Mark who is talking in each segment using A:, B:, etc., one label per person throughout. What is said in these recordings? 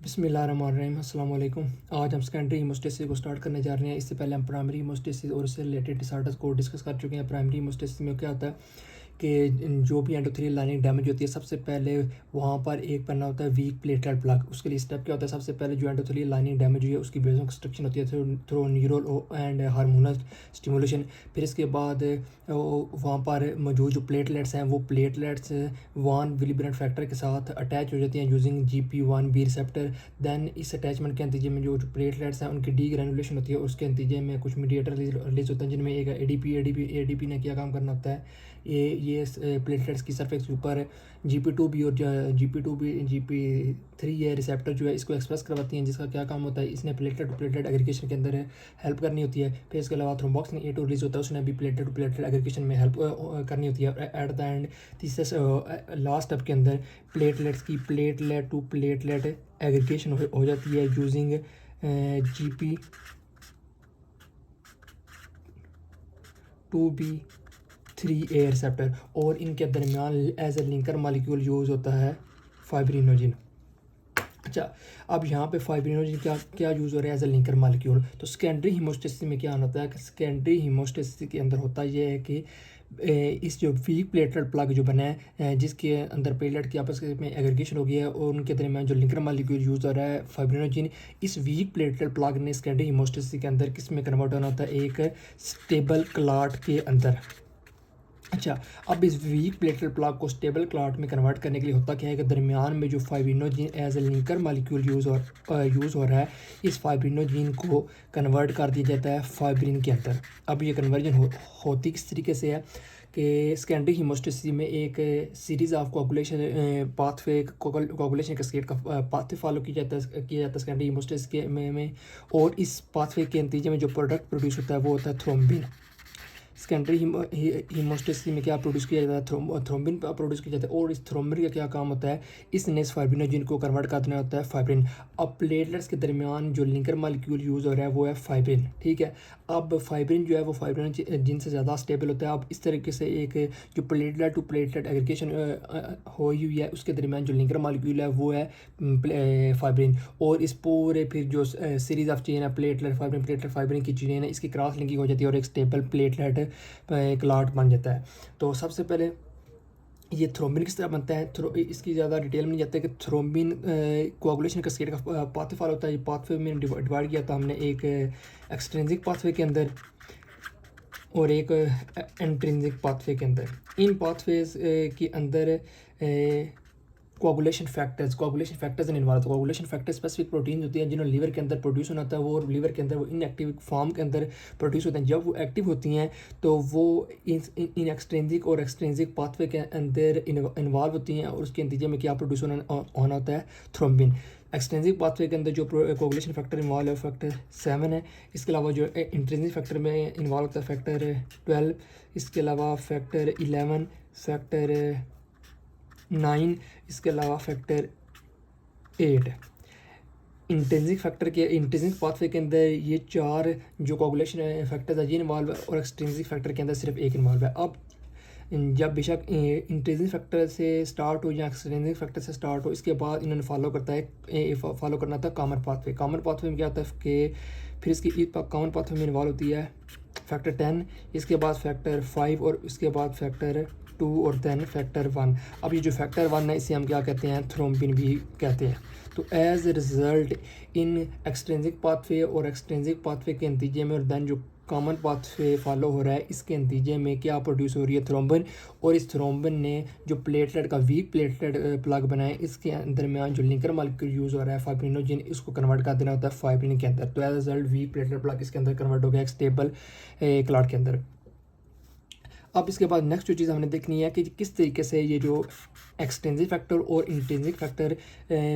A: बिस्मिल्लाहिर्रहमानिर्रहीम अस्सलाम वालेकुम। आज हम सेकेंडरी हीमोस्टेसिस को स्टार्ट करने जा रहे हैं। इससे पहले हम प्राइमरी हीमोस्टेसिस और उससे रिलेटेड डिसऑर्डर्स को डिस्कस कर चुके हैं। प्राइमरी हीमोस्टेसिस में क्या होता है कि जो भी एंडोथेलियल लाइनिंग डैमेज होती है, सबसे पहले वहाँ पर एक पन्ना होता है वीक प्लेटलेट प्लग। उसके लिए स्टेप क्या होता है, सबसे पहले जो एंडोथेलियल लाइनिंग डैमेज हुई है उसकी वेजो कंस्ट्रक्शन होती है through neural and hormonal stimulation. फिर इसके बाद वहाँ पर मौजूद जो प्लेटलेट्स हैं वो प्लेटलेट्स वन विलिब्रेंट फैक्टर के साथ अटैच हो जाती हैं यूजिंग GP1B रिसेप्टर। दैन इस अटैचमेंट के नतीजे में जो प्लेटलेट्स हैं उनकी डी ग्रैनुलेशन होती है। उसके नतीजे में कुछ मीडिएटर रिलीज होते हैं जिनमें एक ADP ने क्या काम करना होता है, ये प्लेटलेट्स की सरफेस के ऊपर GP2B और GP3 ये रिसेप्टर जो है इसको एक्सप्रेस करवाती हैं, जिसका क्या काम होता है, इसने प्लेटलेट टू प्लेटलेट एग्रीगेशन के अंदर हेल्प करनी होती है। फिर इसके अलावा थ्रोम्बोक्सिन A2 रिलीज होता है, उसने भी प्लेटलेट टू प्लेटलेट एग्रीगेशन में हेल्प करनी होती है। एट द एंड तीसरे लास्ट स्टेप के अंदर प्लेटलेट्स की प्लेटलेट टू प्लेटलेट एग्रीगेशन हो जाती है यूजिंग GP2B3A रिसेप्टर, और इनके दरमियान as a linker molecule use होता है फाइब्रिनोजिन। अच्छा, अब यहाँ पे फाइब्रिनोजिन क्या यूज़ हो रहा है एज ए लिंकर मालिक्यूल। तो सेकेंडरी हीमोस्टेसिस में क्या होता है कि सेकेंडरी हीमोस्टेसिस के अंदर होता ये है कि इस जो वीक प्लेटलेट प्लग जो बना है, जिसके अंदर प्लेटलेट की आपस में एग्रीगेशन हो गया है और उनके दरमियान जो लिंकर मालिक्यूल यूज़ हो रहा है फाइब्रिनोजिन, इस वीक प्लेटलेट प्लग ने सेकेंडरी हीमोस्टेसिस के अंदर किस में कन्वर्ट होना होता है, एक स्टेबल क्लॉट के अंदर। अच्छा, अब इस वीक प्लेटलेट प्लग को स्टेबल क्लॉट में कन्वर्ट करने के लिए होता क्या है कि दरमियान में जो fibrinogen as a linker molecule use हो रहा है, इस फाइब्रिनोजिन को कन्वर्ट कर दिया जाता है फाइब्रिन के अंदर। अब ये कन्वर्जन होती किस तरीके से है कि सेकेंडरी हीमोस्टेसिस में एक series of coagulation pathway coagulation cascade का पाथवे फॉलो किया जाता है सेकेंडरी हीमोस्टेसिस के में और इस पाथवे के नतीजे में जो प्रोडक्ट प्रोड्यूस होता है वो होता है थ्रोम्बिन। सेकेंडरी हीमोस्टेसिस में क्या प्रोड्यूस किया जाता है, थ्रोम्बिन प्रोड्यूस किया जाता है, और इस थ्रोम्बिन का क्या काम होता है, इसने इस फाइब्रिनोजिन को कन्वर्ट कर देना होता है फाइब्रिन। अब प्लेटलेट्स के दरमियान जो लिंकर मालिक्यूल यूज़ हो रहा है वो है फाइब्रिन, ठीक है। अब फाइब्रिन जो है वो फाइब्रिनोजिन से ज़्यादा स्टेबल होता है। अब इस तरीके से एक जो प्लेटलेट टू प्लेटलेट एग्रीगेशन हुई है उसके दरमियान जो लिंकर मालिक्यूल है वो है फाइब्रिन, और इस पूरे फिर जो सीरीज़ ऑफ चेन है प्लेटलेट फाइब्रिन की चेन है, इसकी क्रॉस लिंकिंग हो जाती है और एक स्टेबल प्लेटलेट क्लॉट बन जाता है। तो सबसे पहले ये थ्रोम्बिन किस तरह बनता है, इसकी ज़्यादा डिटेल में नहीं जाता है कि थ्रोम्बिन कोआगुलेशन कैस्केड का पाथवे फॉलो होता है। ये पाथवे में डिवाइड किया था हमने, एक एक्सट्रिंसिक पाथवे के अंदर और एक इंट्रिंसिक पाथवे के अंदर। इन पाथवेज के अंदर coagulation factors involve. Coagulation factor specific protein होती हैं जिन्होंने लीवर के अंदर प्रोड्यूस होना होता है, वो लीवर के अंदर वो इनएक्टिव फॉर्म के अंदर प्रोड्यूस होते हैं। जब वो एक्टिव होती हैं तो वो इन एक्सट्रिंसिक और एक्सट्रिंसिक पाथवे के अंदर इन्वॉल्व होती हैं और उसके नतीजे में क्या प्रोड्यूस होना होता है, थ्रोम्बिन। एक्सट्रिंसिक पाथवे के अंदर जो कोआगुलेशन फैक्टर इन्वॉल्व है फैक्टर 7 है। इसके अलावा जो इंट्रिंसिक फैक्टर में इन्वॉल्व होता है फैक्टर 12, इसके अलावा फैक्टर 11, फैक्टर 9, इसके अलावा फैक्टर 8। इंट्रिंसिक पाथवे के अंदर ये 4 जो कोआगुलेशन फैक्टर्स है ये इन्वॉल्व है और एक्सट्रिंसिक फैक्टर के अंदर सिर्फ एक इन्वॉल्व है। अब जब बेशक इंट्रिंसिक फैक्टर से स्टार्ट हो या एक्सट्रिंसिक फैक्टर से स्टार्ट हो, इसके बाद इन्होंने फॉलो करना था कॉमन पाथवे में क्या होता है कि फिर इसकी कॉमन पाथवे में इन्वॉल्व होती है फैक्टर 10, इसके बाद फैक्टर 5 और इसके बाद फैक्टर 2 और देन फैक्टर 1। अब ये जो फैक्टर 1 है इसे हम क्या कहते हैं, थ्रोम्बिन भी कहते हैं। तो as a result in extrinsic pathway और एक्सट्रिंसिक पाथवे के नतीजे में और देन जो कॉमन पाथवे फॉलो हो रहा है इसके नतीजे में क्या प्रोड्यूस हो रही है, थ्रोम्बिन। और इस थ्रोम्बिन ने जो प्लेटलेट का वीक प्लेटलेट प्लग बनाए इसके दरमियान जो लिंकर मालिक्यूल यूज़ हो रहा है फाइब्रिनोजिन, इसको कन्वर्ट कर देना होता है फाइब्रिन के अंदर। तो as a result weak platelet plug इसके अंदर कन्वर्ट हो गया एक स्टेबल क्लॉट के अंदर। अब इसके बाद नेक्स्ट जो चीज़ हमने देखनी है कि किस तरीके से ये जो एक्सट्रिंसिक फैक्टर और इंट्रिंसिक फैक्टर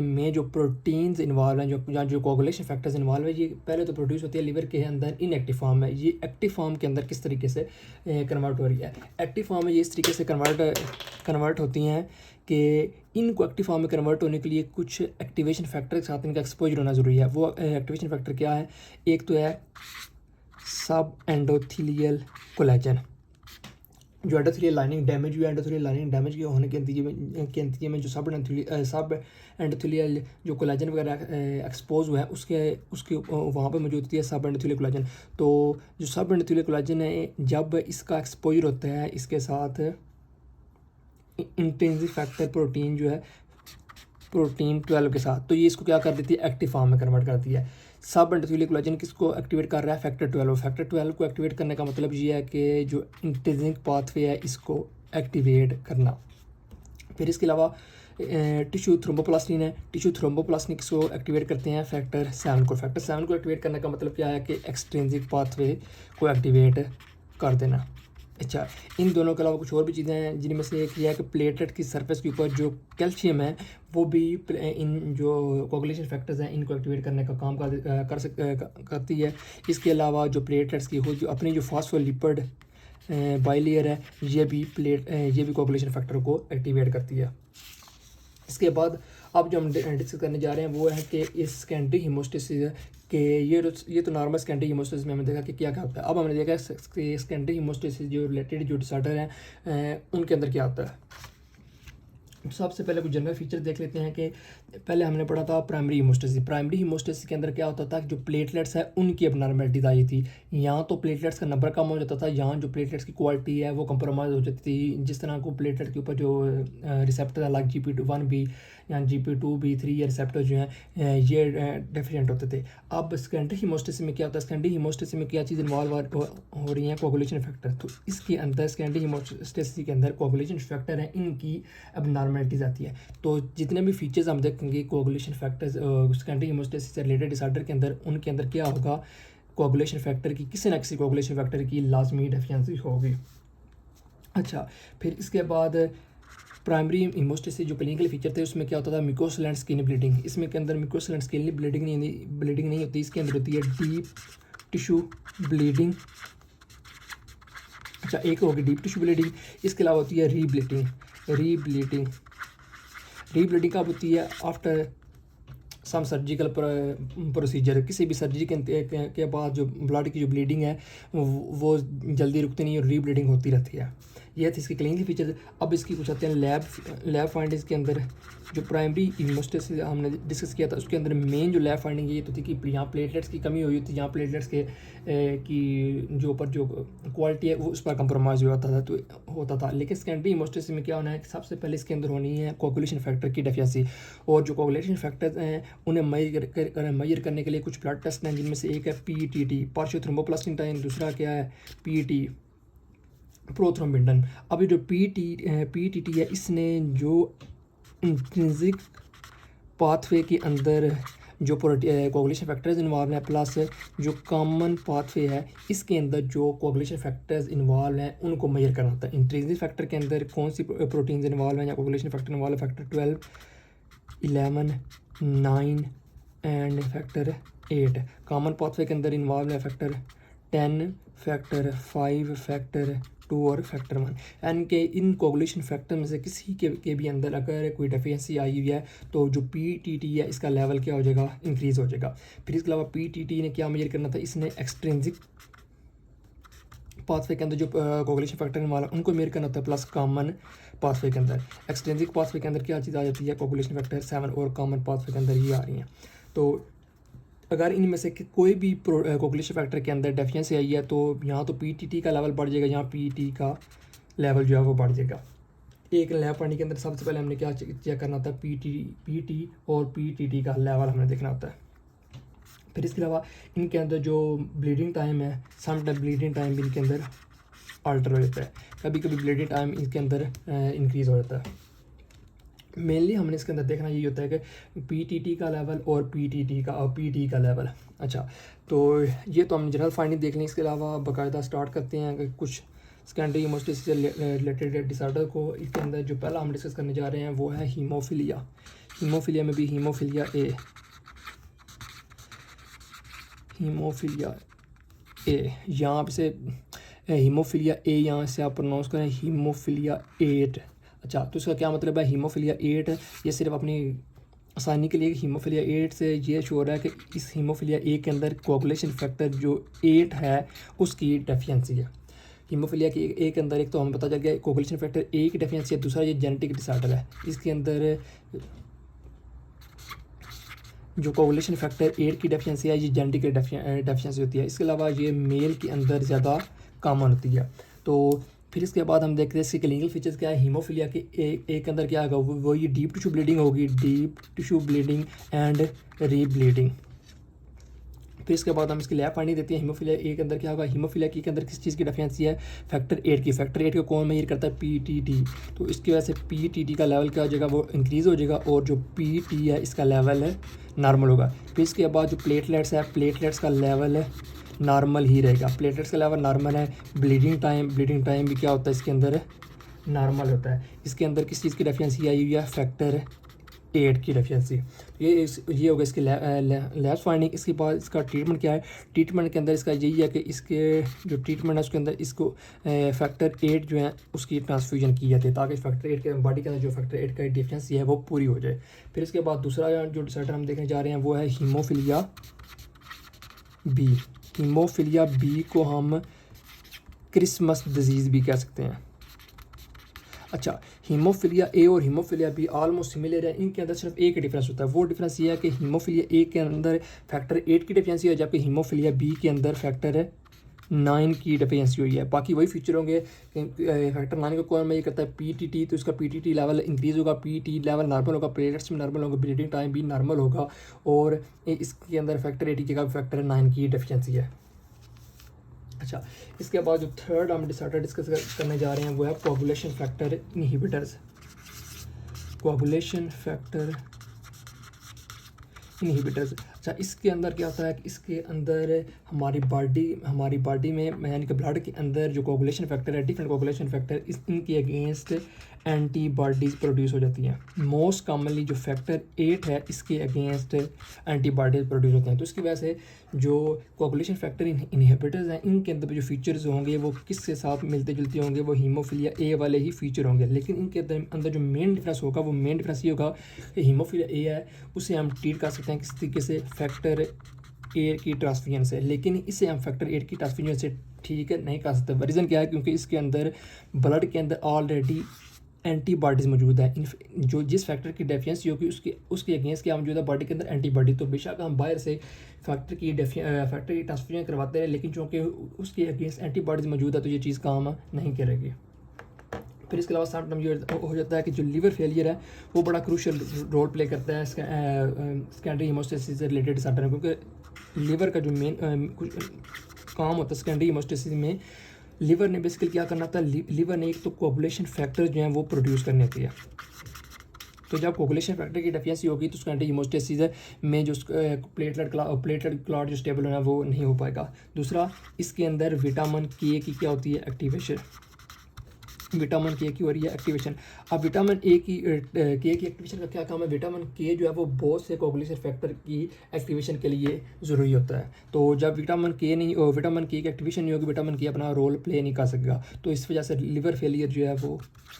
A: में जो प्रोटीन्स इन्वॉल्व हैं, जो कोआगुलेशन फैक्टर्स इन्वॉल्व है, ये पहले तो प्रोड्यूस होती है लिवर के अंदर इनएक्टिव फॉर्म में। ये एक्टिव फॉर्म के अंदर किस तरीके से कन्वर्ट हो रही है, एक्टिव फॉर्म में ये इस तरीके से कन्वर्ट होती हैं कि इनको एक्टिव फॉर्म में कन्वर्ट होने के लिए कुछ एक्टिवेशन फैक्टर के साथ इनका एक्सपोजर होना ज़रूरी है। वो एक्टिवेशन फैक्टर क्या है, एक तो है सब एंडोथीलियल कोलेजन, जो एंडोथेलियल लाइनिंग डैमेज हुई है, एंडोथेलियल लाइनिंग डैमेज के होने के नतीजे में जो सब एंडोथेलियल जो कोलेजन वगैरह एक्सपोज हुआ है उसके वहाँ पे मौजूद होती है सब एंडोथेलियल कोलेजन। तो जो सब एंडोथेलियल कोलेजन है, जब इसका एक्सपोजर होता है इसके साथ इंट्रिंसिक फैक्टर प्रोटीन जो है प्रोटीन 12 के साथ, तो ये इसको क्या कर देती है, एक्टिव फॉर्म में कन्वर्ट करती है। सब एंडोथेलियल कोलेजन किसको एक्टिवेट कर रहा है, फैक्टर 12। फैक्टर 12 को एक्टिवेट करने का मतलब ये है कि जो इंट्रिंसिक पाथवे है इसको एक्टिवेट करना। फिर इसके अलावा टिश्यू थ्रोम्बोप्लास्टिन है, टिश्यू थ्रोम्बोप्लास्टिन किसको एक्टिवेट करते हैं, फैक्टर 7 को। फैक्टर 7 को एक्टिवेट करने का मतलब क्या है कि एक्सट्रिंसिक पाथवे को एक्टिवेट कर देना। अच्छा, इन दोनों के अलावा कुछ और भी चीज़ें हैं जिनमें से एक ये है कि प्लेटलेट की सरफेस के ऊपर जो कैल्शियम है वो भी इन जो कोगुलेशन फैक्टर्स हैं इनको एक्टिवेट करने का काम करती है। इसके अलावा जो प्लेटलेट्स की जो अपनी जो फास्फोलिपिड बाइलेयर है ये भी कोगुलेशन फैक्टर को एक्टिवेट करती है। इसके बाद अब जो हम डिस्कस करने जा रहे हैं वो है कि इस सेकेंडरी हीमोस्टेसिस के ये तो नॉर्मल सेकेंडरी हीमोस्टेसिस में हमने देखा कि क्या क्या होता है। अब हमने देखा कि सेकेंडरी हीमोस्टेसिस जो रिलेटेड जो डिसऑर्डर हैं उनके अंदर क्या होता है। सबसे पहले कुछ जनरल फीचर देख लेते हैं कि पहले हमने पढ़ा था प्राइमरी हीमोस्टेसिस। प्राइमरी हीमोस्टेसिस के अंदर क्या होता था कि जो प्लेटलेट्स है उनकी अबनॉर्मलिटीज आई थी। यहाँ तो प्लेटलेट्स का नंबर कम हो जाता था, यहाँ जो प्लेटलेट्स की क्वालिटी है वो कंप्रोमाइज़ हो जाती थी। जिस तरह को प्लेटलेट के ऊपर जो रिसेप्टर है लाइक GP1B या GP2B3 या रिसेप्टर जो हैं ये डेफिशिएंट होते थे। अब सेकेंडरी हीमोस्टेसिस में क्या होता है, सेकेंडरी हीमोस्टेसिस में क्या चीज़ इन्वॉल्व हो रही हैं, कोगुलेशन फैक्टर। तो इसके अंदर सेकेंडरी हीमोस्टेसिस के अंदर कोगुलेशन फैक्टर हैं, इनकी अबनॉर्मलिटीज आती है। तो जितने भी फीचर्स हम देखेंगे कोगुलेशन फैक्टर्स सेकेंडरी हीमोस्टेसिस से रिलेटेड डिसऑर्डर के अंदर, उनके अंदर क्या होगा, कोगुलेशन फैक्टर की किसी न किसी कोगुलेशन फैक्टर की लाजमी डेफिशिएंसी होगी। अच्छा, फिर इसके बाद प्राइमरी हीमोस्टेसिस जो क्लिनिकल फीचर थे उसमें क्या होता था, म्यूकोसल एंड स्किन ब्लीडिंग। इसमें के अंदर म्यूकोसल एंड स्किन ब्लीडिंग नहीं होती, इसके अंदर होती है डीप टिश्यू ब्लीडिंग। अच्छा, एक होगी डीप टिश्यू ब्लीडिंग, इसके अलावा होती है रीब्लीडिंग कब होती है, आफ्टर सम सर्जिकल प्रोसीजर। किसी भी सर्जरी के बाद जो ब्लड की जो ब्लीडिंग है वो जल्दी रुकती नहीं और रीब्लीडिंग होती रहती है। ये थी इसकी क्लिनिकल फीचर्स। अब इसकी कुछ आते हैं लैब फाइंडिंग्स के अंदर। जो प्राइमरी हीमोस्टेसिस हमने डिस्कस किया था उसके अंदर मेन जो लैब फाइंडिंग ये तो थी कि यहाँ प्लेटलेट्स की कमी हुई थी, यहाँ प्लेटलेट्स की जो ऊपर जो क्वालिटी है वो उस पर कंप्रोमाइज़ होता था। लेकिन सेकेंडरी हीमोस्टेसिस में क्या होना है, सबसे पहले इसके अंदर होनी है कोगुलेशन फैक्टर की डेफिशिएंसी। और जो कोगुलेशन फैक्टर्स हैं उन्हें मेजर करने के लिए कुछ ब्लड टेस्ट हैं जिनमें से एक है PTT पार्शियल थ्रोम्बोप्लास्टिन टाइम, दूसरा क्या है PT प्रोथ्रोम्बिंडन। अब ये जो PTT है इसने जो इंट्रिंसिक पाथवे के अंदर जो कोगुलेशन फैक्टर्स इन्वॉल्व हैं प्लस जो कॉमन पाथवे है इसके अंदर जो कोगुलेशन फैक्टर्स इन्वॉल्व हैं उनको मेजर करना होता है। इंट्रिंसिक फैक्टर के अंदर कौन सी प्रोटीन्स इन्वॉल्व हैं या कोगुलेशन फैक्टर इन्वॉल्व है, factor 12, 11, 9 and factor 8। Common pathway के अंदर इन्वॉल्व है फैक्टर 10, फैक्टर 5, फैक्टर 2 और फैक्टर 1। यानी कि इन कोगुलेशन फैक्टर में से किसी के भी अंदर अगर कोई डेफिशिएंसी आई हुई है तो जो PTT है इसका लेवल क्या हो जाएगा, इंक्रीज़ हो जाएगा। फिर इसके अलावा PTT ने क्या मेजर करना था, इसने एक्सट्रिंसिक पाथवे के अंदर जो कोगुलेशन फैक्टर इन्वॉल्व है उनको मेजर करना होता है प्लस कॉमन पाथवे के अंदर। एक्सट्रिंसिक पाथवे के अंदर क्या चीज़ आ जाती है, कोगुलेशन फैक्टर 7 और कॉमन पाथवे के अंदर ये आ रही हैं। तो अगर इनमें से कोई भी कोगुलेशन फैक्टर के अंदर डेफिशिएंसी आई है तो यहाँ तो PTT का लेवल बढ़ जाएगा, यहाँ PT का लेवल जो है वो बढ़ जाएगा। एक लैब पढ़ने के अंदर सबसे पहले हमने क्या चेक करना होता है, PT और PTT का लेवल हमने देखना होता है। फिर इसके अलावा इनके अंदर जो ब्लीडिंग टाइम है, समटाइम ब्लीडिंग टाइम भी इनके अंदर अल्टर हो जाता है, कभी कभी ब्लीडिंग टाइम इनके अंदर इंक्रीज़ हो जाता है। मेनली हमने इसके अंदर देखना यही होता है कि PTT का लेवल और PT का लेवल। अच्छा, तो ये तो हमने जनरल फाइंडिंग देख ली। इसके अलावा बाकायदा स्टार्ट करते हैं कि कुछ सेकेंडरी हीमोस्टेसिस से रिलेटेड डिसऑर्डर को। इसके अंदर जो पहला हम डिस्कस करने जा रहे हैं वो है हीमोफीलिया। हीमोफीलिया में भी हीमोफीलिया ए, यहाँ से हीमोफीलिया A यहाँ से आप प्रोनाउंस करें हीमोफीलिया 8। अच्छा, तो इसका क्या मतलब है, हीमोफीलिया 8 ये सिर्फ अपनी आसानी के लिए हीमोफीलिया 8 से ये शो हो रहा है कि इस हीमोफीलिया A के अंदर कोगुलेशन फैक्टर जो 8 है उसकी डेफिशिएंसी है। हीमोफिलिया के ए के अंदर एक तो हमें पता चल गया कोगुलेशन फैक्टर ए की डेफिशिएंसी है, दूसरा ये जेनेटिक डिसऑर्डर है। इसके अंदर जो कोगुलेशन फैक्टर 8 की डेफिशिएंसी है ये जेनेटिक डेफिशिएंसी होती है। इसके अलावा ये मेल के अंदर ज़्यादा कॉमन होती है। तो फिर इसके बाद हम देखते हैं इसके क्लिनिकल फीचर्स क्या है। हीमोफिलिया के एक अंदर क्या होगा, वो ये डीप टिश्यू ब्लीडिंग होगी, डीप टिश्यू ब्लीडिंग एंड रीब्लीडिंग। फिर इसके बाद हम इसकी लैब फाइंडिंग देते हैं। हीमोफिलिया ए के अंदर क्या होगा, हीमोफिलिया के अंदर किस चीज़ की डेफिशिएंसी है, फैक्टर 8 की। फैक्टर 8 को कौन मेजर करता है, पीटीटी। तो इसकी वजह से पीटीटी का लेवल क्या हो जाएगा, वो इंक्रीज़ हो जाएगा और जो पीटी है इसका लेवल है नॉर्मल होगा। फिर इसके बाद जो प्लेटलेट्स है, प्लेटलेट्स का लेवल है नॉर्मल ही रहेगा। प्लेटलेट्स का लेवल नॉर्मल है। ब्लीडिंग टाइम भी क्या होता है इसके अंदर नॉर्मल होता है। इसके अंदर किस चीज़ की डेफिशिएंसी आई हुई है, फैक्टर 8 की डेफिशिएंसी। ये होगा इसकी लैब फाइंडिंग। इसके बाद इसका ट्रीटमेंट क्या है, ट्रीटमेंट के अंदर इसका यही है कि इसके जो ट्रीटमेंट है उसके अंदर इसको फैक्टर 8 जो है उसकी ट्रांसफ्यूजन की जाती है ताकि फैक्टर 8 के बॉडी के अंदर जो फैक्टर 8 का डेफिशिएंसी है वो पूरी हो जाए। फिर इसके बाद दूसरा जो डिसऑर्डर हम देखने जा रहे हैं वो है हीमोफिलिया बी। हीमोफिलिया बी को हम क्रिसमस डिजीज़ भी कह सकते हैं। अच्छा, हीमोफिलिया ए और हीमोफिलिया बी ऑलमोस्ट सिमिलर है। इनके अंदर सिर्फ एक डिफरेंस होता है। वो डिफरेंस ये है कि हीमोफिलिया ए के अंदर फैक्टर 8 की डेफिशिएंसी है, जबकि हीमोफिलिया बी के अंदर फैक्टर 9 की डेफिशिएंसी हुई है। बाकी वही फीचर होंगे। फैक्टर 9 को कौन मेजर करता है, पीटीटी। तो इसका पीटीटी लेवल इंक्रीज़ होगा, पीटी लेवल नॉर्मल होगा, प्लेटलेट्स भी नॉर्मल होगा, ब्लीडिंग टाइम भी नॉर्मल होगा। और इसके अंदर फैक्टर 8 की जगह फैक्टर 9 की डेफिशिएंसी है। अच्छा, इसके बाद जो थर्ड हम डिसऑर्डर डिस्कस करने जा रहे हैं वो है coagulation factor inhibitors. Coagulation factor inhibitors. अच्छा, इसके अंदर क्या होता है कि इसके अंदर हमारी बॉडी में यानी कि ब्लड के अंदर जो कोगुलेशन फैक्टर है, डिफरेंट कोगुलेशन फैक्टर इनके अगेंस्ट एंटीबॉडीज़ प्रोड्यूस हो जाती हैं। मोस्ट कॉमनली जो फैक्टर 8 है इसके अगेंस्ट एंटीबॉडीज़ प्रोड्यूस होते हैं। तो इसकी वजह से जो कोगुलेशन फैक्टर इनहिबिटर्स हैं इनके अंदर जो फीचर्स होंगे वो किसके साथ मिलते जुलते होंगे, वो हीमोफिलिया ए वाले ही फीचर होंगे। लेकिन इनके अंदर जो मेन डिफरेंस होगा वो मेन डिफरेंस ये होगा कि हीमोफिलिया ए है उसे हम ट्रीट कर सकते हैं किस तरीके से, फैक्टर 8 की ट्रांसफ्यूजन से। लेकिन इसे हम फैक्टर 8 की ट्रांसफ्यूजन से ठीक है नहीं कर सकते। रीज़न क्या है, क्योंकि इसके अंदर ब्लड के अंदर ऑलरेडी एंटीबॉडीज़ मौजूद है। जो जिस फैक्टर की डेफिशिएंसी होगी उसके अगेंस्ट क्या मौजूद है बॉडी के अंदर, एंटीबॉडी। तो बेशक हम बाहर से फैक्टर की ट्रांसफ्यूजन करवाते हैं, लेकिन चूँकि उसके अगेंस्ट एंटीबॉडीज़ मौजूद है तो ये चीज़ काम नहीं करेगी। फिर इसके अलावा साथ ये हो जाता है कि जो लीवर फेलियर है वो बड़ा क्रूशियल रोल प्ले करता है सेकेंडरी हीमोस्टेसिस से रिलेटेड डिसऑर्डर में, क्योंकि लीवर का जो मेन काम होता है सेकेंडरी हीमोस्टेसिस में, लीवर ने बेसिकली क्या करना था, लीवर ने एक तो कोगुलेशन फैक्टर जो हैं वो प्रोड्यूस करने होती है। तो जब कोगुलेशन फैक्टर की डेफिशिएंसी होगी तो सेकेंडरी हीमोस्टेसिस में जो प्लेटलेट क्लॉट जो स्टेबल होना है वो नहीं हो पाएगा। दूसरा, इसके अंदर विटामिन के की क्या होती है, एक्टिवेशन। विटामिन के की हो रही है एक्टिवेशन। अब विटामिन ए की एक्टिवेशन का क्या काम है, विटामिन के जो है वो बहुत से कोगुलेशन फैक्टर की एक्टिवेशन के लिए ज़रूरी होता है। तो जब विटामिन के की एक्टिवेशन नहीं होगी, विटामिन के अपना रोल प्ले नहीं कर सकेगा। तो इस वजह से लिवर फेलियर जो है वो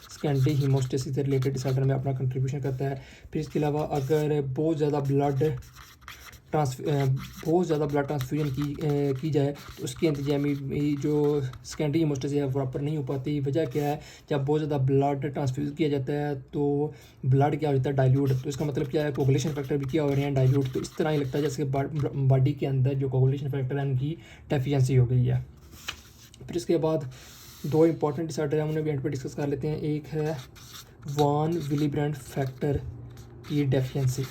A: सेकेंडरी हीमोस्टेसिस से रिलेटेड डिसऑर्डर में अपना कंट्रीब्यूशन करता है। फिर इसके अलावा अगर बहुत ज़्यादा ब्लड ट्रांसफ्यूजन की जाए तो उसकी इंतजामी जो सेकेंडरी हीमोस्टेसिस है प्रॉपर नहीं हो पाती। वजह क्या है, जब बहुत ज़्यादा ब्लड ट्रांसफ्यूज किया जाता है तो ब्लड क्या हो जाता है, डाइल्यूट। तो इसका मतलब क्या है, कोगुलेशन फैक्टर भी क्या हो रहे हैं, डाइल्यूट। तो इस तरह ही लगता है जैसे बॉडी के अंदर जो कोगुलेशन फैक्टर है उनकी डेफिशिएंसी हो गई है। फिर इसके बाद दो इंपॉर्टेंट डिसऑर्डर हैं उन्हें भी एंड पे डिस्कस कर लेते हैं। एक है वॉन विलिब्रेंट फैक्टर की डेफिशिएंसी।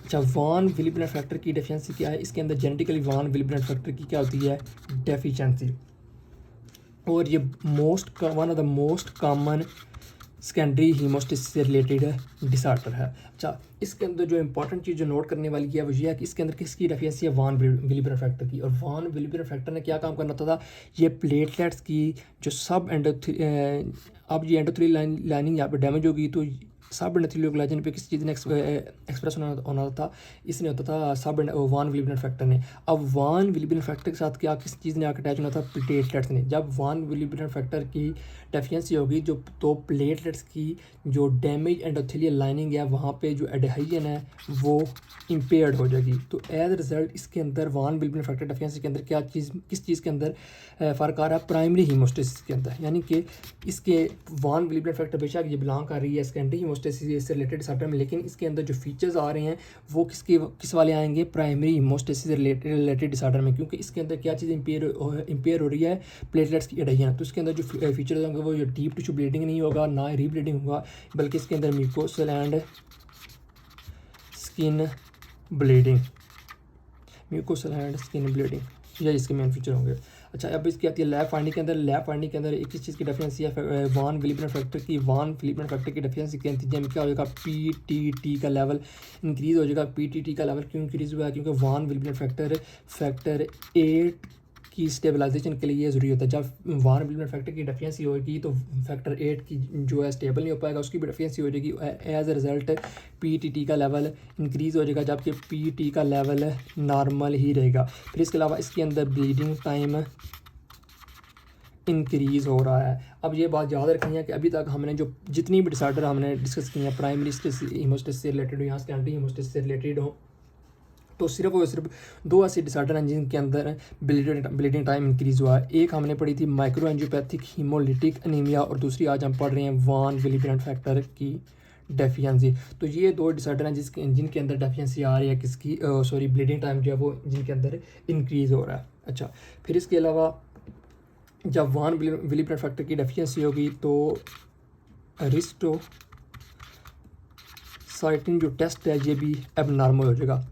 A: अच्छा, वॉन विलिब्रेंट फैक्टर की डेफिशिएंसी क्या है, इसके अंदर जेनेटिकली वॉन विलिब्रेंट फैक्टर की क्या होती है, डेफिशिएंसी। और ये one of the most common secondary haemostasis से रिलेटेड डिसऑर्डर है। अच्छा, इसके अंदर जो इंपॉर्टेंट चीज़ जो नोट करने वाली है वो ये है कि इसके अंदर किसकी डेफिशिएंसी है, वॉन विलिब्रेंट फैक्टर की। और वॉन विलिब्रेंट फैक्टर ने क्या काम करना होता था, ये प्लेटलेट्स की जो अब ये एंडोथेलियल लाइनिंग यहाँ पे डैमेज होगी तो सब एंडोथेलियल कोलेजन पे किस चीज़ ने एक्सप्रेस होना था, इसने होता था सब वान विलिबनेट फैक्टर ने। अब वान विलिबनेट फैक्टर के साथ क्या किस चीज़ ने आकर अटैच होना था, प्लेटलेट्स ने। जब वान विलिबनेट फैक्टर की डेफिशिएंसी होगी जो तो प्लेटलेट्स की जो डैमेज एंडोथेलियल लाइनिंग है वहाँ पे जो एडेहाइजन है वो इम्पेयर्ड हो जाएगी। तो एज रिजल्ट इसके अंदर वान विलिबनेट फैक्टर डेफिशिएंसी के अंदर क्या चीज़ किस चीज़ के अंदर फ़र्क आ रहा है, प्राइमरी हीमोस्टेसिस के अंदर। यानी कि इसके वान विलिबनेट फैक्टर बेशक ये बिलोंग कर रही है सेकेंडरी हीमोस्टेसिस से रिलेटेड डिसऑर्डर में, लेकिन इसके अंदर जो फीचर्स आ रहे हैं वो किस वाले आएंगे, प्राइमरी हीमोस्टेसिस से रिलेटेड डिसऑर्डर में, क्योंकि इसके अंदर क्या चीज़ इम्पेयर हो रही है, प्लेटलेट्स की एडेहाइजन। तो इसके अंदर जो फीचर्स होंगे वो जो डीप टिश्यू ब्लीडिंग नहीं होगा, ना रीब्लीडिंग होगा, बल्कि इसके अंदर mucosal and skin bleeding, mucosal and skin bleeding, यही इसके मेन फीचर होंगे। अच्छा, अब इसकी आती है लैब फाइंडिंग के अंदर। लैब फाइंडिंग के अंदर एक चीज़ की डेफिशिएंसी है वान विलिबनेट फैक्टर की। वान विलिबनेट फैक्टर की डेफिशिएंसी के नतीजे में क्या हो जाएगा, पीटीटी का लेवल इंक्रीज़ हो जाएगा। पीटीटी का लेवल क्यों इंक्रीज़ हुआ है, क्योंकि वान विलिबनेट फैक्टर 8 की स्टेबलाइजेशन के लिए ज़रूरी होता है। जब वान विलिबनेट फैक्टर की डेफिशिएंसी होगी तो फैक्टर 8 की जो है स्टेबल नहीं हो पाएगा, उसकी भी डेफिशिएंसी हो जाएगी। एज अ रिजल्ट पीटीटी का लेवल इंक्रीज़ हो जाएगा, जबकि पीटी का लेवल नॉर्मल ही रहेगा। फिर इसके अलावा इसके अंदर ब्लीडिंग टाइम इंक्रीज़ हो रहा है। अब ये बात याद रखनी है कि अभी तक हमने जो जितनी भी डिसऑर्डर हमने डिस्कस किए हैं, प्राइमरी हीमोस्टेसिस से रिलेटेड हो या सेकेंडरी हीमोस्टेसिस से रिलेटेड हो, तो सिर्फ और सिर्फ 2 ऐसे डिसऑर्डर हैं जिनके अंदर ब्लीडिंग टाइम इंक्रीज़ हुआ है। एक हमने पढ़ी थी माइक्रो एंजियोपैथिक हीमोलिटिक एनीमिया, और दूसरी आज हम पढ़ रहे हैं वान विलिबनेट फैक्टर की डेफिशिएंसी। तो ये 2 डिसऑर्डर हैं जिनके अंदर डेफिशिएंसी आ रही है किसकी, ब्लीडिंग टाइम जो है वो जिनके अंदर इंक्रीज़ हो रहा है। अच्छा, फिर इसके अलावा जब वान विलिबनेट फैक्टर की डेफिशिएंसी होगी तो रिस्टोसाइटिन जो टेस्ट है ये भी अब नॉर्मल हो जाएगा।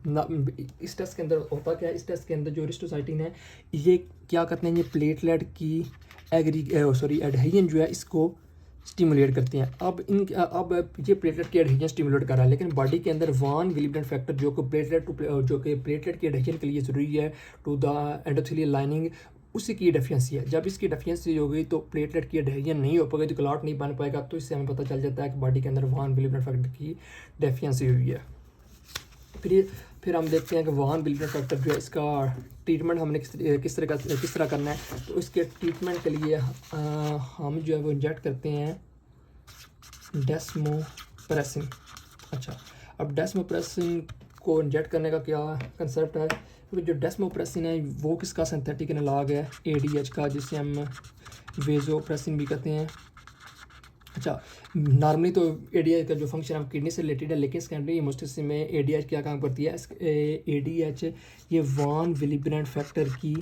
A: इस टेस्ट के अंदर होता क्या है, इस टेस्ट के अंदर जो रिस्टोसाइटिन है ये क्या करते हैं, ये प्लेटलेट की एडहेजन जो है इसको स्टिमुलेट करते हैं। अब ये प्लेटलेट की एडहेजन स्टिमुलेट कर रहा है, लेकिन बॉडी के अंदर वान विलिबनेट फैक्टर जो कि प्लेटलेट की एडहेजन के लिए ज़रूरी है टू द एंडोथेलियल लाइनिंग, उसी की डेफिशिएंसी है। जब इसकी डेफिशिएंसी हो गई तो प्लेटलेट की एडहेजन नहीं हो पाएगी, तो क्लॉट नहीं बन पाएगा। तो इससे हमें पता चल जाता है कि बॉडी के अंदर वान विलिबनेट फैक्टर की डेफिशिएंसी हुई है। फिर हम देखते हैं कि वान विलिबनेट फैक्टर जो है इसका ट्रीटमेंट हमने किस तरह करना है। तो इसके ट्रीटमेंट के लिए हम जो है वो इंजेक्ट करते हैं डेस्मोप्रेसिन। अच्छा, अब डेस्मोप्रेसिन को इंजेक्ट करने का क्या कंसेप्ट है, क्योंकि जो डेस्मोप्रेसिन है वो किसका सिंथेटिक एनालॉग है, एडीएच का, जिसे हम वेजोप्रेसिन भी कहते हैं। अच्छा, नॉर्मली तो एडीएच का जो फंक्शन है किडनी से रिलेटेड है, लेकिन सेकेंडरी हीमोस्टेसिस में एडीएच क्या काम करती है, एडीएच ये वान विलिबनेट फैक्टर की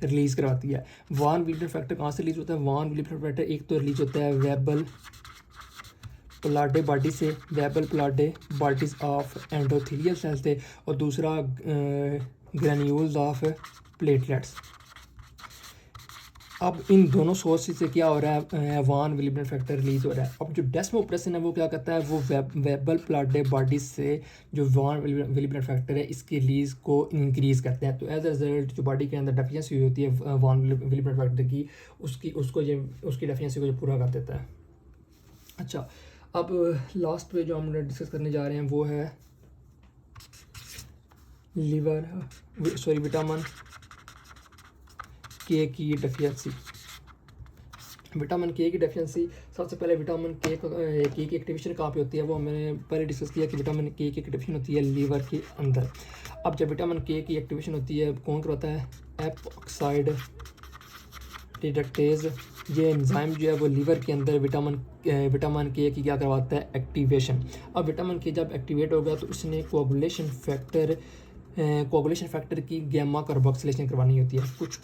A: रिलीज़ करवाती है। वान विलिबनेट फैक्टर कहाँ से रिलीज होता है, वान विलिबनेट फैक्टर एक तो रिलीज होता है वेबल प्लाडे बॉडी से, वेबल प्लाडे बॉडीज ऑफ एंडोथेलियल सेल्स से, और दूसरा ग्रेन्यूल्स ऑफ प्लेटलेट्स। अब इन दोनों सोर्सेज से क्या हो रहा है, वान विलिबनेट फैक्टर रिलीज हो रहा है। अब जो डेस्मोप्रेसिन है वो क्या करता है, वो वेबल प्लाडे बॉडीज से जो वान विलिबनेट फैक्टर है इसकी रिलीज को इंक्रीज़ करते हैं। तो एज अ रिजल्ट जो बॉडी के अंदर डेफिशिएंसी हुई होती है वान विलिबनेट फैक्टर की, उसकी डेफिशिएंसी को जो पूरा कर देता है। अच्छा, अब लास्ट पे जो हम डिस्कस करने जा रहे हैं वो है विटामिन के की डेफिशिएंसी। विटामिन के की डेफिशिएंसी, सबसे पहले विटामिन के की एक्टिवेशन कहाँ पे होती है वो हमने पहले डिस्कस किया कि विटामिन के की एक्टिवेशन होती है लीवर के अंदर। अब जब विटामिन के की एक्टिवेशन होती है कौन करवाता है, एपॉक्साइड रिडक्टेज, ये एंजाइम जो है वो लीवर के अंदर विटामिन के की क्या करवाता है, एक्टिवेशन। अब विटामिन के जब एक्टिवेट होगा तो उसने कोagulation फैक्टर की गैमा कार्बोक्सिलेशन करवानी होती है। कुछ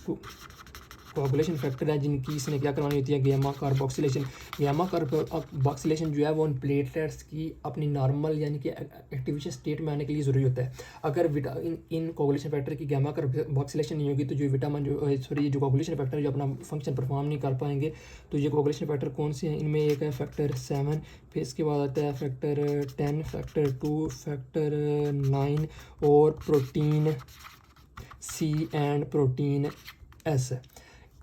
A: कोagulation फैक्टर है जिनकी इसने क्या करवानी होती है, गैमा कार्बोक्सिलेशन। गैमा कार्बोक्सिलेशन जो है वो उन प्लेटलेट्स की अपनी नॉर्मल यानी कि एक्टिवेशन स्टेट में आने के लिए ज़रूरी होता है। अगर इन कोagulation फैक्टर की गैमा कार्बोक्सिलेशन नहीं होगी तो जो विटामिन जो कोagulation फैक्टर जो अपना फंक्शन परफॉर्म नहीं कर पाएंगे। तो ये कोagulation फैक्टर कौन से हैं, इनमें एक है फैक्टर 7, फिर इसके बाद आता है फैक्टर 10, फैक्टर 2, फैक्टर 9 और protein C and protein S.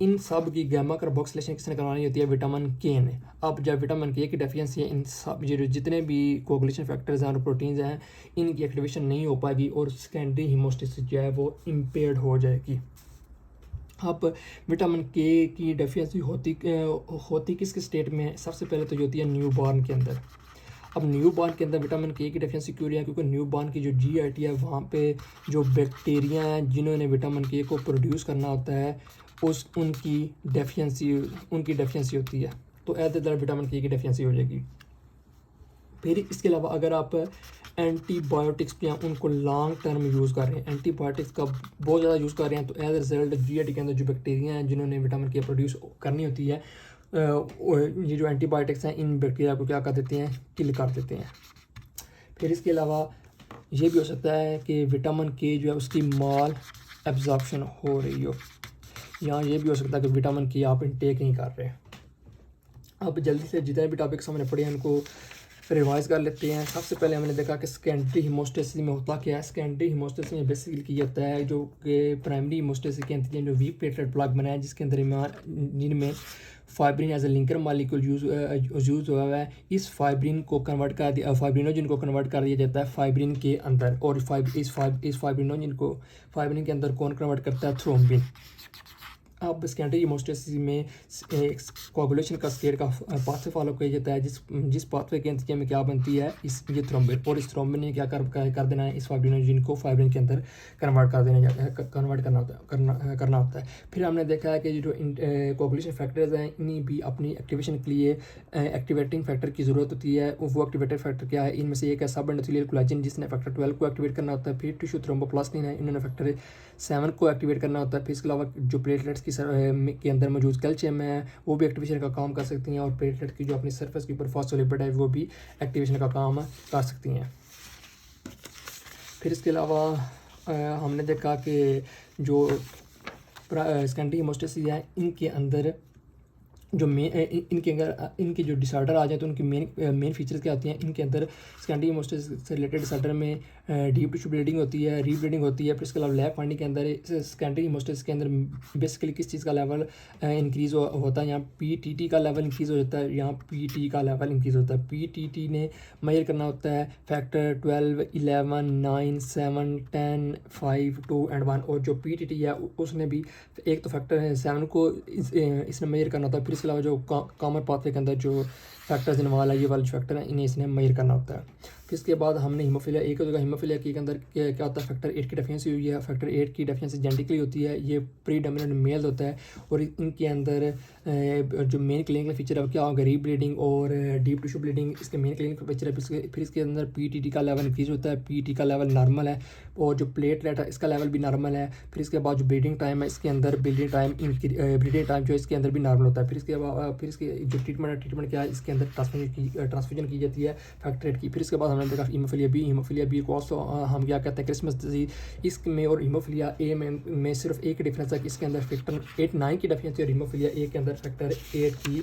A: इन सब की गैमा कार्बोक्सिलेशन किसने करवानी होती है? विटामिन के ने। अब जब विटामिन के की डेफिशिएंसी है, इन सब ये जितने भी कोगुलेशन फैक्टर्स हैं और प्रोटीन्स हैं, इनकी एक्टिवेशन नहीं हो पाएगी और सेकेंडरी हीमोस्टेसिस जो है वो इम्पेयर्ड हो जाएगी। अब विटामिन के की डेफिशिएंसी होती किस स्टेट में? सबसे पहले तो ये होती है न्यू बॉर्न के अंदर। अब न्यू बॉर्न के अंदर विटामिन के की डेफिशिएंसी क्यों रही है? क्योंकि न्यू बॉर्न की जो GIT है वहाँ पे जो बैक्टीरिया हैं जिन्होंने विटामिन के को प्रोड्यूस करना होता है उनकी डेफिशिएंसी होती है, तो एट द दर विटामिन के की डेफिशिएंसी हो जाएगी। फिर इसके अलावा अगर आप एंटीबायोटिक्स भी हैं उनको लॉन्ग टर्म यूज़ कर रहे हैं, एंटीबायोटिक्स का बहुत ज़्यादा यूज़ कर रहे हैं, तो एज अ रिजल्ट GIT के अंदर जो बैक्टीरिया हैं जिन्होंने विटामिन के प्रोड्यूस करनी होती है, ये जो एंटीबायोटिक्स हैं इन बैक्टीरिया को क्या कर देते हैं? किल कर देते हैं। फिर इसके अलावा ये भी हो सकता है कि विटामिन के जो है उसकी माल एब्जॉर्प्शन हो रही हो, या ये भी हो सकता है कि विटामिन के आप इनटेक नहीं कर रहे हैं। अब जल्दी से जितने भी टॉपिक्स हमने पढ़े हैं उनको रिवाइज कर लेते हैं। सबसे पहले हमने देखा कि सेकेंडरी हीमोस्टेसिस में होता क्या है। सेकेंडरी हीमोस्टेसिस में बेसिकली ये होता है जो कि प्राइमरी हीमोस्टेसिस के अंदर जो वीक प्लेटलेट ब्लॉक बना है जिसके अंदर जिनमें fibrin as a linker molecule use हुआ है, इस फाइब्रिन को कन्वर्ट कर दिया, फाइब्रिनोजिन को कन्वर्ट कर दिया जाता है फाइब्रिन के अंदर, और इस फाइब्रिन के अंदर कौन कन्वर्ट करता है? थ्रोम्बिन। अब सेकेंडरी हीमोस्टेसिस में कोगुलेशन का स्टेट का पाथवे फॉलो किया जाता है जिस पाथवे के नतीजे में क्या बनती है? ये थ्रोम्बिन, और इस थ्रोम्बिन ने क्या कर देना है? इस फाइब्रिनोजिन को फाइब्रिन के अंदर कन्वर्ट करना होता है। फिर हमने देखा है कि जो कोगुलेशन फैक्टर्स हैं इन्हीं भी अपनी एक्टिवेशन के लिए एक्टिवेटिंग फैक्टर की ज़रूरत होती है। वो एक्टिवेटेड फैक्टर क्या है? इनमें से एक है सब एंडोथेलियल कोलेजन जिसने फैक्टर 12 को एक्टिवेट करना होता है। फिर टिश्यू थ्रोम्बोप्लास्टिन है, इन्होंने फैक्टर 7 को एक्टिवेट करना होता है। फिर इसके अलावा जो प्लेटलेट्स के अंदर मौजूद कैल्शियम है वो भी एक्टिवेशन का काम कर सकती हैं, और प्लेटलेट की जो अपनी सरफेस के ऊपर फॉस्फोलिपिड है वो भी एक्टिवेशन का काम कर सकती हैं। फिर इसके अलावा हमने देखा कि जो सेकेंडरी हीमोस्टेसिस है इनके अंदर जो इनके जो डिसऑर्डर आ जाए तो उनकी मेन फीचर्स क्या होती हैं? इनके अंदर सेकेंडरी हीमोस्टेसिस से रिलेटेड डिसऑर्डर में डीप टिश्यू ब्लीडिंग होती है, रीब्लीडिंग होती है। फिर इसके अलावा लैब फाइंडिंग के अंदर सेकेंडरी हीमोस्टेसिस के अंदर बेसिकली किस चीज़ का लेवल इंक्रीज़ होता है? यहाँ PTT का लेवल इंक्रीज़ हो जाता है, यहाँ PT का लेवल इंक्रीज़ होता है। PTT ने मेजर करना होता है फैक्टर 12, 11, 9, 7, 10, 5, 2 एंड 1, और जो PTT है उसने भी एक तो फैक्टर 7 को इसने मेजर करना होता है। फिर इसके अलावा जो कॉमन पाथवे के अंदर जो फैक्टर्स इन्वॉल्व है, ये वाले जो फैक्टर हैं इन्हें इसने मेजर करना होता है। फिर इसके बाद हमने हीमोफिलिया ए को देखा। हीमोफिलिया के अंदर क्या होता है? फैक्टर 8 की डेफिशिएंसी हुई है। फैक्टर 8 की डेफिशिएंसी जेनेटिकली होती है, ये प्रीडोमिनेंट मेल होता है, और इनके अंदर जो मेन क्लिनिकल फीचर है क्या होगा? रीब्लीडिंग और डीप टिश्यू ब्लीडिंग इसके मेन क्लिनिकल फीचर है। फिर इसके अंदर PTT का लेवल इंक्रीज होता है, PT का लेवल नॉर्मल है, और जो प्लेटलेट है इसका लेवल भी नॉर्मल है। फिर इसके बाद जो ब्लीडिंग टाइम है इसके अंदर ब्लीडिंग टाइम जो है इसके अंदर भी नॉर्मल होता है। फिर इसके जो ट्रीटमेंट क्या है? इसके अंदर ट्रांसफ्यूजन की जाती है फैक्टर 8 की। फिर इसके बाद हमने देखा हीमोफिलिया बी को ऑल्सो हम क्या कहते हैं? Christmas disease. इसमें और हीमोफिलिया ए में सिर्फ एक डिफरेंस है कि इसके अंदर फैक्टर 8, 9 की डेफिशिएंसी और हीमोफिलिया ए के अंदर फैक्टर 8 की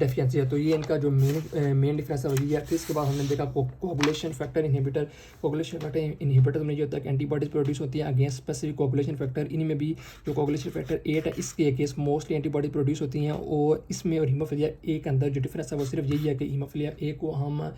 A: डेफिशिएंसी है। तो ये इनका जो मेन डिफरेंस है वही है। फिर इसके बाद हमने देखा coagulation factor inhibitor. Coagulation factor inhibitor में ये होता है कि एंटीबॉडीज प्रोड्यूस होती है अगेंस्ट स्पेसिफिक कोगुलेशन फैक्टर। इनमें भी जो कोगुलेशन फैक्टर 8 है इसके अगेंस्ट मोस्टली एंटीबॉडी प्रोड्यूस होती हैं, और इसमें और हीमोफिलिया ए के अंदर जो डिफरेंस है वो सिर्फ यही है कि हीमोफिलिया ए को हम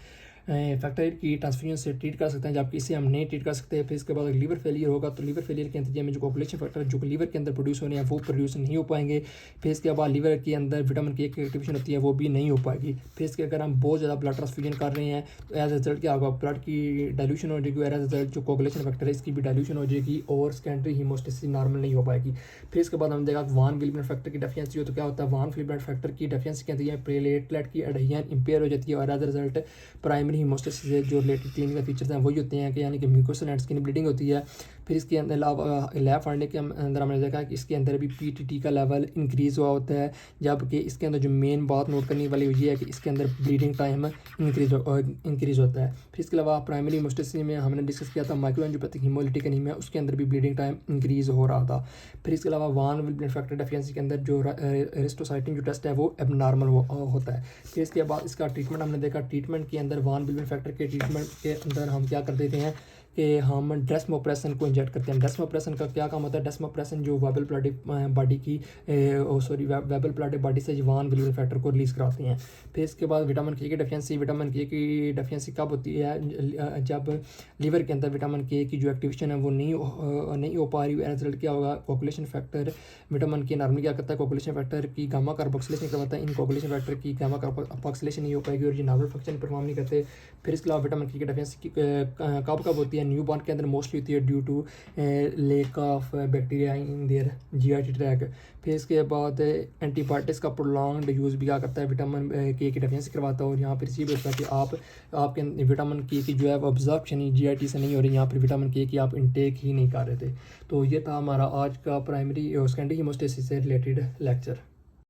A: फैक्टर 8 की ट्रांसफ्यूजन से ट्रीट कर सकते हैं, जबकि इसे हम नहीं ट्रीट कर सकते। फिर इसके बाद लीवर फेलियर होगा तो लीवर फेलियर के नतीजे में जो कोगुलेशन फैक्टर जो लीवर के अंदर प्रोड्यूस होने हैं वो प्रोड्यूस नहीं हो पाएंगे। फिर इसके बाद लीवर के अंदर विटामिन के की एक्टिवेशन होती है वो भी नहीं हो पाएगी। फिर इसके अगर हम बहुत ज़्यादा ब्लड ट्रांसफ्यूजन कर रहे हैं तो एज रिजल्ट क्या होगा? ब्लड की डाइल्यूशन हो जाएगी, एज रिजल्ट जो कोगुलेशन फैक्टर है इसकी भी डाइल्यूशन हो जाएगी, और सेकेंडरी हीमोस्टेसिस नॉर्मल नहीं हो पाएगी। फिर इसके बाद हमने देखा वान विलियमसन फैक्टर की डेफिशिएंसी हो तो क्या होता है? वान विलियमसन फैक्टर की डेफिशिएंसी के नतीजे में प्लेटलेट की एडहेजन इंपेयर हो जाती है, और एज रिजल्ट प्राइमरी हीमोस्टेसिस जो रिलेटेड क्लिनिकल फीचर्स हैं वही होते हैं कि यानी कि म्यूकोसल एंड स्किन ब्लीडिंग होती है। फिर इसके अंदर लैब फाइंडिंग के अंदर हमने देखा कि इसके अंदर भी PTT का लेवल इंक्रीज़ हुआ होता है, जबकि इसके अंदर जो मेन बात नोट करने वाली ये है कि इसके अंदर ब्लीडिंग टाइम इंक्रीज़ होता है। फिर इसके अलावा प्राइमरी हीमोस्टेसिस में हमने डिस्कस किया था माइक्रोएंजियोपैथिक हीमोलिटिक एनीमिया, उसके अंदर भी ब्लीडिंग टाइम इंक्रीज़ हो रहा था। फिर इसके अलावा वान विलियमसन फैक्टर डेफिशिएंसी के अंदर जो एरिस्टोसाइटिन जो टेस्ट है वो एबनॉर्मल होता है। फिर इसके बाद इसका ट्रीटमेंट हमने देखा। ट्रीटमेंट के अंदर वान विलियमसन फैक्टर के ट्रीटमेंट के अंदर हम क्या कर देते हैं कि हम डेस्मोप्रेसन को इंजेक्ट करते हैं। डेस्मोप्रेसन का क्या काम होता है? डेस्मोप्रेसन जो वेबल बॉडी की वेबल प्लाटिक बॉडी से जवान ग्लूल फैक्टर को रिलीज़ कराते हैं। फिर इसके बाद विटामिन के डेफिशिएंसी। विटामिन के की डेफिशिएंसी कब होती है? जब लीवर के अंदर विटामिन के की जो एक्टिवेशन है वो नहीं हो पा रही है। रिजल्ट क्या होगा? Coagulation factor. विटामिन के नॉर्मली क्या करता है? कोगुलेशन फैक्टर की गामा कार्बोक्सिलेशन करवाता है। इन कोगुलेशन फैक्टर की गामा कार्बोक्सिलेशन नहीं हो पाएगी और ये नॉर्मल फंक्शन परफॉर्म नहीं करते। फिर इसके अलावा विटामिन के डेफिशिएंसी कब होती है? न्यू बॉर्न के अंदर मोस्टली होती है due to lack of bacteria in their GIT tract. फिर इसके बाद एंटीबायोटिक्स का प्रोलॉन्ग्ड यूज़ भी क्या करता है? विटामिन के की डेफिशिएंसी करवाता है। और यहाँ पर ये भी होता है कि आपके विटामिन के की जो है वो ऑब्जॉर्प्शन ही जीआईटी से नहीं हो रही, यहाँ पर विटामिन के की आप इनटेक ही नहीं कर रहे थे। तो ये था हमारा आज का प्राइमरी और सेकेंडरी हीमोस्टेसिस से रिलेटेड लेक्चर।